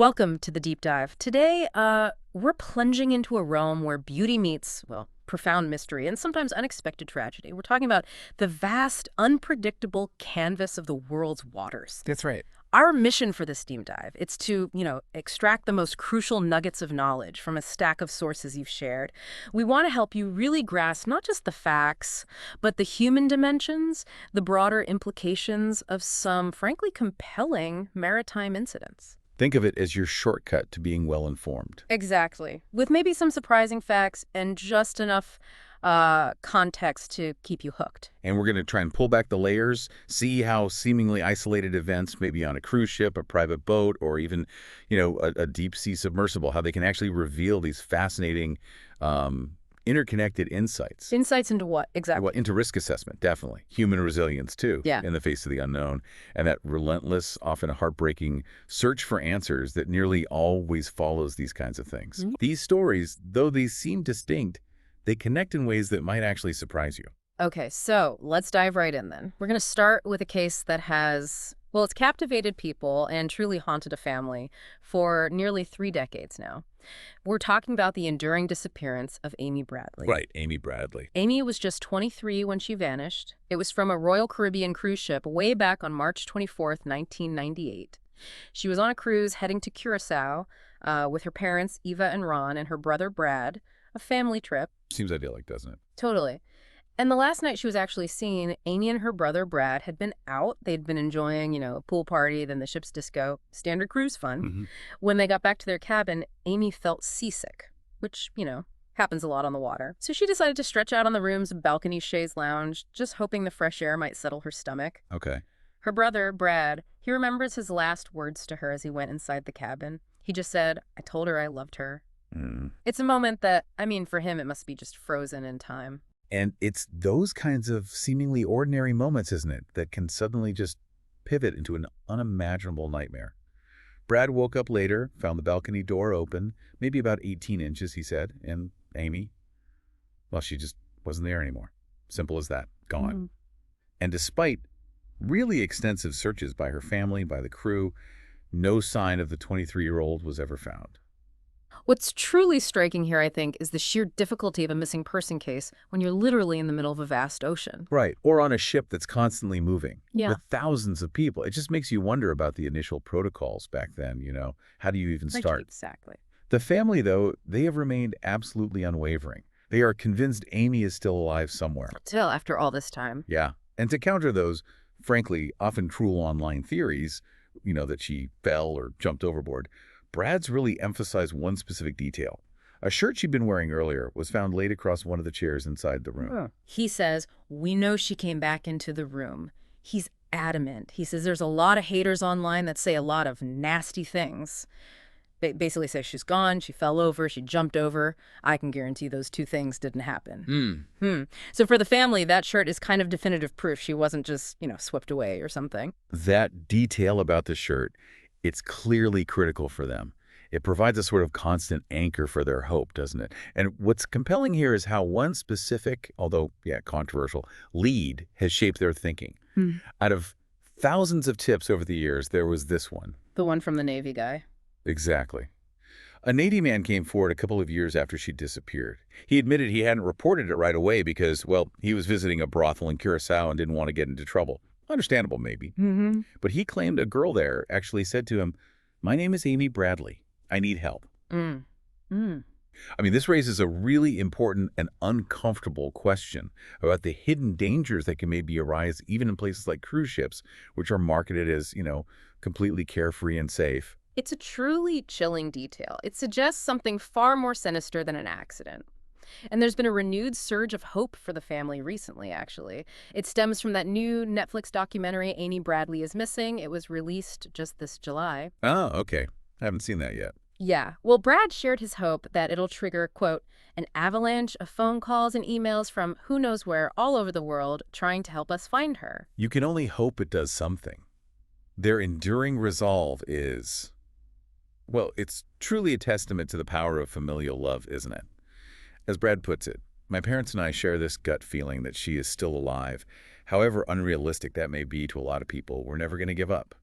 Welcome to the deep dive. Today, we're plunging into a realm where beauty meets, well, profound mystery and sometimes unexpected tragedy. We're talking about the vast, unpredictable canvas of the world's waters. That's right. Our mission for this deep dive, it's to, extract the most crucial nuggets of knowledge from a stack of sources you've shared. We want to help you really grasp not just the facts, but the human dimensions, the broader implications of some, frankly, compelling maritime incidents. Think of it as your shortcut to being well-informed. Exactly. With maybe some surprising facts and just enough context to keep you hooked. And we're going to try and pull back the layers, see how seemingly isolated events, maybe on a cruise ship, a private boat, or even, a deep-sea submersible, how they can actually reveal these fascinating interconnected insights. Insights into what, exactly? Well, into risk assessment, definitely. Human resilience, too, Yeah. in the face of the unknown. And that relentless, often heartbreaking search for answers that nearly always follows these kinds of things. Mm-hmm. These stories, though they seem distinct, they connect in ways that might actually surprise you. Okay, so let's dive right in then. We're going to start with a case that has, well, it's captivated people and truly haunted a family for nearly 3 decades now. We're talking about the enduring disappearance of Amy Bradley. Right, Amy Bradley. Amy was just 23 when she vanished. It was from a Royal Caribbean cruise ship way back on March 24th, 1998. She was on a cruise heading to Curacao with her parents, Eva and Ron, and her brother, Brad, a family trip. Seems idyllic, doesn't it? Totally. And the last night she was actually seen, Amy and her brother, Brad, had been out. They'd been enjoying, a pool party, then the ship's disco, standard cruise fun. Mm-hmm. When they got back to their cabin, Amy felt seasick, which, happens a lot on the water. So she decided to stretch out on the room's balcony chaise lounge, just hoping the fresh air might settle her stomach. Okay. Her brother, Brad, he remembers his last words to her as he went inside the cabin. He just said, "I told her I loved her." Mm. It's a moment that, for him, it must be just frozen in time. And it's those kinds of seemingly ordinary moments, isn't it, that can suddenly just pivot into an unimaginable nightmare. Brad woke up later, found the balcony door open, maybe about 18 inches, he said, and Amy, well, she just wasn't there anymore. Simple as that. Gone. Mm. And despite really extensive searches by her family, by the crew, no sign of the 23-year-old was ever found. What's truly striking here, I think, is the sheer difficulty of a missing person case when you're literally in the middle of a vast ocean. Right. Or on a ship that's constantly moving Yeah. with thousands of people. It just makes you wonder about the initial protocols back then, How do you even start? Exactly. The family, though, they have remained absolutely unwavering. They are convinced Amy is still alive somewhere. Still, after all this time. Yeah. And to counter those, frankly, often cruel online theories, that she fell or jumped overboard, Brad's really emphasized one specific detail. A shirt she'd been wearing earlier was found laid across one of the chairs inside the room. Huh. He says, "We know she came back into the room." He's adamant. He says there's a lot of haters online that say a lot of nasty things. Basically say she's gone, she fell over, she jumped over. I can guarantee those 2 things didn't happen. So for the family, that shirt is kind of definitive proof she wasn't just, swept away or something. That detail about the shirt, it's clearly critical for them. It provides a sort of constant anchor for their hope, doesn't it? And what's compelling here is how one specific, although, controversial, lead has shaped their thinking. Out of thousands of tips over the years, there was this one. The one from the Navy guy. Exactly. A Navy man came forward a couple of years after she disappeared. He admitted he hadn't reported it right away because, well, he was visiting a brothel in Curacao and didn't want to get into trouble. Understandable, maybe. Mm-hmm. But he claimed a girl there actually said to him, "My name is Amy Bradley. I need help." This raises a really important and uncomfortable question about the hidden dangers that can maybe arise even in places like cruise ships, which are marketed as, completely carefree and safe. It's a truly chilling detail. It suggests something far more sinister than an accident. And there's been a renewed surge of hope for the family recently, actually. It stems from that new Netflix documentary, Amy Bradley is Missing. It was released just this July. Oh, okay. I haven't seen that yet. Yeah. Well, Brad shared his hope that it'll trigger, quote, "an avalanche of phone calls and emails from who knows where all over the world trying to help us find her." You can only hope it does something. Their enduring resolve is, well, it's truly a testament to the power of familial love, isn't it? As Brad puts it, "My parents and I share this gut feeling that she is still alive. However unrealistic that may be to a lot of people, we're never going to give up."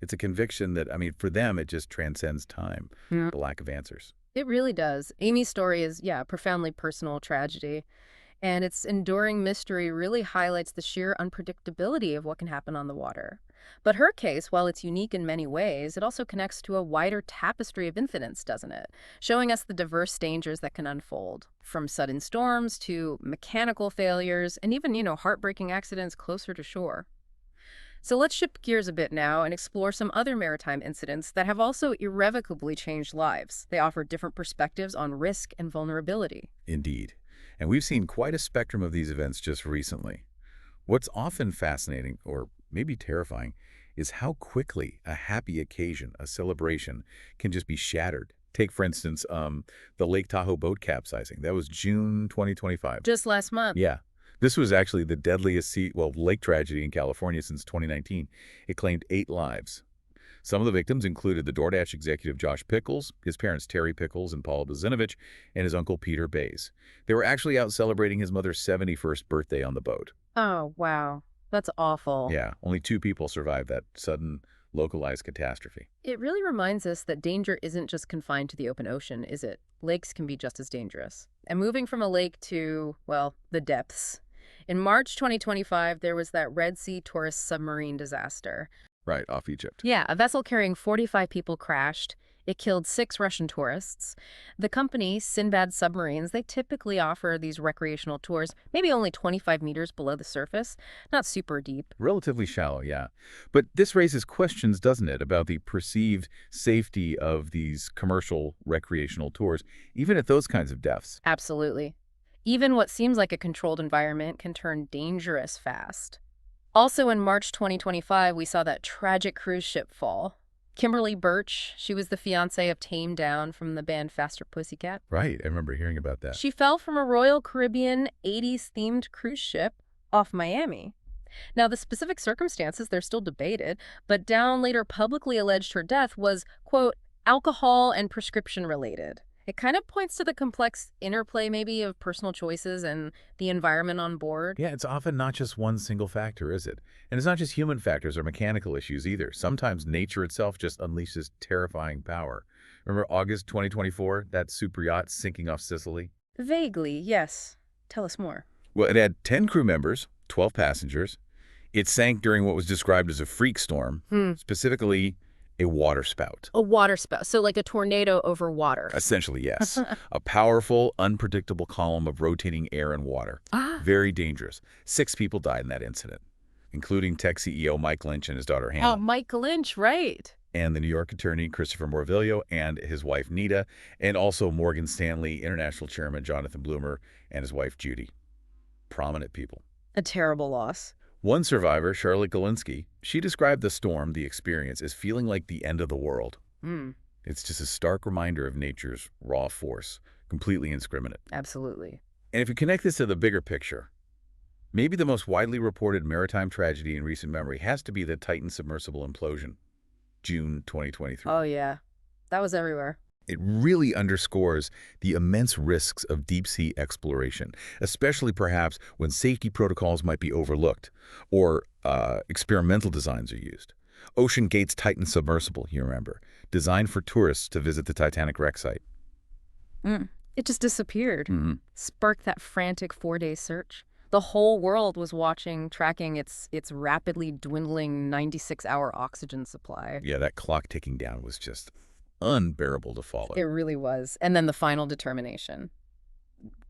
It's a conviction that, I mean, for them, it just transcends time, Yeah. the lack of answers. It really does. Amy's story is, yeah, a profoundly personal tragedy. And its enduring mystery really highlights the sheer unpredictability of what can happen on the water. But her case, while it's unique in many ways, it also connects to a wider tapestry of incidents, doesn't it? Showing us the diverse dangers that can unfold, from sudden storms to mechanical failures and even, heartbreaking accidents closer to shore. So let's shift gears a bit now and explore some other maritime incidents that have also irrevocably changed lives. They offer different perspectives on risk and vulnerability. Indeed. And we've seen quite a spectrum of these events just recently. What's often fascinating, or maybe terrifying, is how quickly a happy occasion, a celebration, can just be shattered. Take, for instance, the Lake Tahoe boat capsizing. That was June 2025. Just last month. Yeah. This was actually the deadliest lake tragedy in California since 2019. It claimed 8 lives. Some of the victims included the DoorDash executive Josh Pickles, his parents Terry Pickles and Paula Bazinovich, and his uncle Peter Bays. They were actually out celebrating his mother's 71st birthday on the boat. Oh, wow. That's awful. Yeah, only 2 people survived that sudden, localized catastrophe. It really reminds us that danger isn't just confined to the open ocean, is it? Lakes can be just as dangerous. And moving from a lake to, well, the depths. In March 2025, there was that Red Sea tourist submarine disaster. Right, off Egypt. Yeah, a vessel carrying 45 people crashed. It killed 6 Russian tourists. The company, Sinbad Submarines, they typically offer these recreational tours, maybe only 25 meters below the surface, not super deep. Relatively shallow, yeah. But this raises questions, doesn't it, about the perceived safety of these commercial recreational tours, even at those kinds of depths. Absolutely. Even what seems like a controlled environment can turn dangerous fast. Also in March 2025, we saw that tragic cruise ship fall. Kimberly Birch, she was the fiancée of Tame Down from the band Faster Pussycat. Right, I remember hearing about that. She fell from a Royal Caribbean 80s-themed cruise ship off Miami. Now, the specific circumstances, they're still debated, but Down later publicly alleged her death was, quote, alcohol and prescription related. It kind of points to the complex interplay, maybe, of personal choices and the environment on board. Yeah, it's often not just one single factor, is it? And it's not just human factors or mechanical issues either. Sometimes nature itself just unleashes terrifying power. Remember August 2024, that super yacht sinking off Sicily? Vaguely, yes. Tell us more. Well, it had 10 crew members, 12 passengers. It sank during what was described as a freak storm, specifically a water spout. A water spout, so like a tornado over water. Essentially, yes. A powerful, unpredictable column of rotating air and water. Ah. Very dangerous. 6 people died in that incident, including tech CEO Mike Lynch and his daughter Hannah. Oh, Mike Lynch, right. And the New York attorney Christopher Morvillo and his wife Nita, and also Morgan Stanley International Chairman Jonathan Bloomer and his wife Judy. Prominent people. A terrible loss. One survivor, Charlotte Galinsky, she described the storm, the experience, as feeling like the end of the world. It's just a stark reminder of nature's raw force, completely indiscriminate. Absolutely. And if you connect this to the bigger picture, maybe the most widely reported maritime tragedy in recent memory has to be the Titan submersible implosion, June 2023. Oh, yeah. That was everywhere. It really underscores the immense risks of deep-sea exploration, especially perhaps when safety protocols might be overlooked or experimental designs are used. Ocean Gate's Titan submersible, you remember, designed for tourists to visit the Titanic wreck site. It just disappeared. Sparked that frantic 4-day search. The whole world was watching, tracking its rapidly dwindling 96-hour oxygen supply. Yeah, that clock ticking down was just unbearable to follow. It really was. And then the final determination.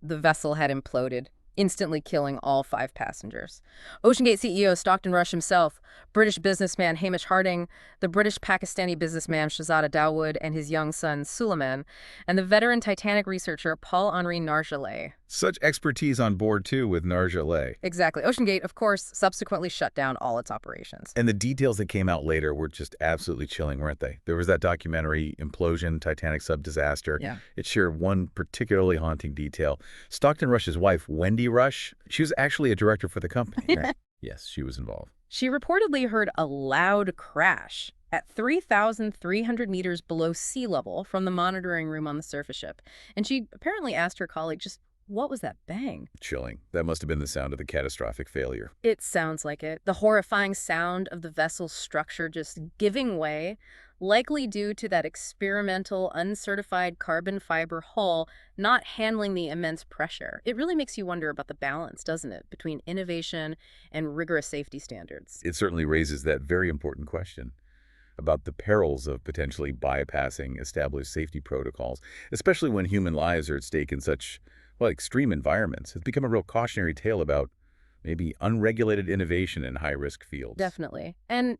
The vessel had imploded, instantly killing all 5 passengers. OceanGate CEO Stockton Rush himself, British businessman Hamish Harding, the British-Pakistani businessman Shahzada Dawood and his young son Suleiman, and the veteran Titanic researcher Paul-Henri Nargeolet. Such expertise on board, too, with Nargeolet. Exactly. OceanGate, of course, subsequently shut down all its operations. And the details that came out later were just absolutely chilling, weren't they? There was that documentary, Implosion, Titanic Sub Disaster. Yeah. It shared one particularly haunting detail. Stockton Rush's wife, Wendy Rush, she was actually a director for the company. Right? Yes, she was involved. She reportedly heard a loud crash at 3,300 meters below sea level from the monitoring room on the surface ship. And she apparently asked her colleague, just What was that bang? Chilling. That must have been the sound of the catastrophic failure. It sounds like it. The horrifying sound of the vessel's structure just giving way, likely due to that experimental, uncertified carbon fiber hull not handling the immense pressure. It really makes you wonder about the balance, doesn't it, between innovation and rigorous safety standards? It certainly raises that very important question about the perils of potentially bypassing established safety protocols, especially when human lives are at stake in such, well, extreme environments. It's become a real cautionary tale about maybe unregulated innovation in high-risk fields. Definitely. And,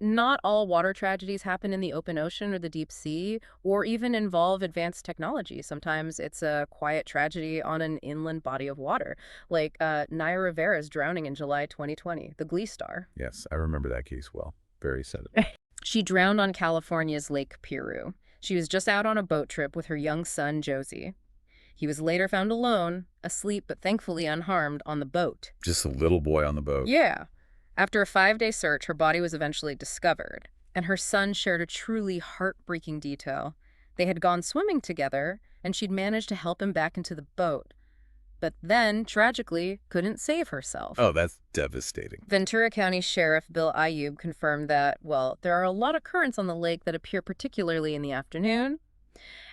not all water tragedies happen in the open ocean or the deep sea, or even involve advanced technology. Sometimes it's a quiet tragedy on an inland body of water, like Naya Rivera's drowning in July 2020, the Glee star. Yes, I remember that case well. Very sudden. She drowned on California's Lake Piru. She was just out on a boat trip with her young son, Josie. He was later found alone, asleep but thankfully unharmed, on the boat. Just a little boy on the boat. Yeah. After a 5-day search, her body was eventually discovered, and her son shared a truly heartbreaking detail. They had gone swimming together, and she'd managed to help him back into the boat, but then, tragically, couldn't save herself. Oh, that's devastating. Ventura County Sheriff Bill Ayub confirmed that, well, there are a lot of currents on the lake that appear particularly in the afternoon,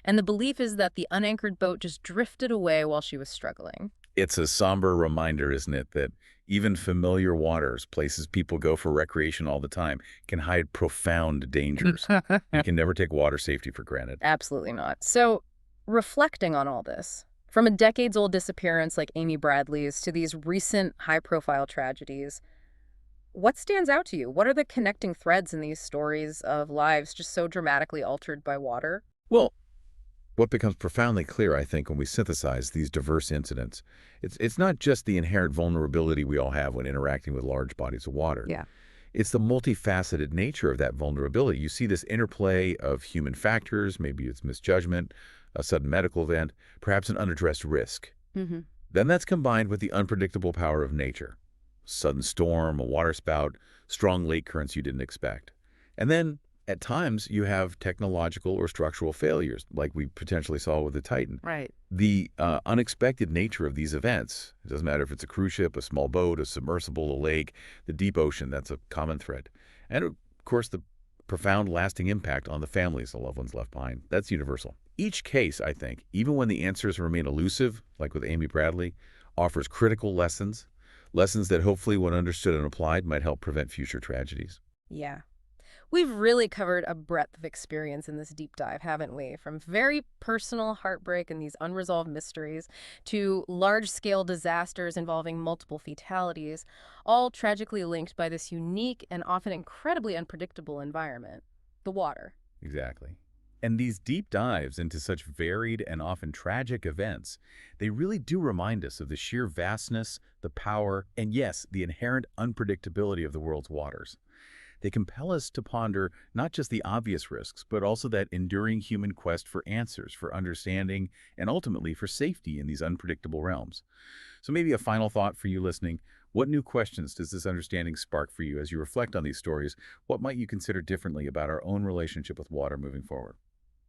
and the belief is that the unanchored boat just drifted away while she was struggling. It's a somber reminder, isn't it, that even familiar waters, places people go for recreation all the time, can hide profound dangers. You can never take water safety for granted. Absolutely not. So, reflecting on all this, from a decades-old disappearance like Amy Bradley's to these recent high-profile tragedies, what stands out to you? What are the connecting threads in these stories of lives just so dramatically altered by water? Well, what becomes profoundly clear, I think, when we synthesize these diverse incidents, it's not just the inherent vulnerability we all have when interacting with large bodies of water. Yeah. It's the multifaceted nature of that vulnerability. You see this interplay of human factors, maybe it's misjudgment, a sudden medical event, perhaps an unaddressed risk. Mm-hmm. Then that's combined with the unpredictable power of nature. Sudden storm, a waterspout, strong lake currents you didn't expect. And then, at times, you have technological or structural failures, like we potentially saw with the Titan. Right. The unexpected nature of these events, it doesn't matter if it's a cruise ship, a small boat, a submersible, a lake, the deep ocean, that's a common thread. And, of course, the profound lasting impact on the families the loved ones left behind. That's universal. Each case, I think, even when the answers remain elusive, like with Amy Bradley, offers critical lessons, lessons that hopefully, when understood and applied, might help prevent future tragedies. Yeah. We've really covered a breadth of experience in this deep dive, haven't we? From very personal heartbreak and these unresolved mysteries to large-scale disasters involving multiple fatalities, all tragically linked by this unique and often incredibly unpredictable environment, the water. Exactly. And these deep dives into such varied and often tragic events, they really do remind us of the sheer vastness, the power, and yes, the inherent unpredictability of the world's waters. They compel us to ponder not just the obvious risks, but also that enduring human quest for answers, for understanding, and ultimately for safety in these unpredictable realms. So maybe a final thought for you listening. What new questions does this understanding spark for you as you reflect on these stories? What might you consider differently about our own relationship with water moving forward?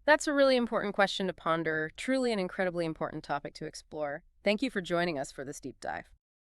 That's a really important question to ponder, truly an incredibly important topic to explore. Thank you for joining us for this deep dive.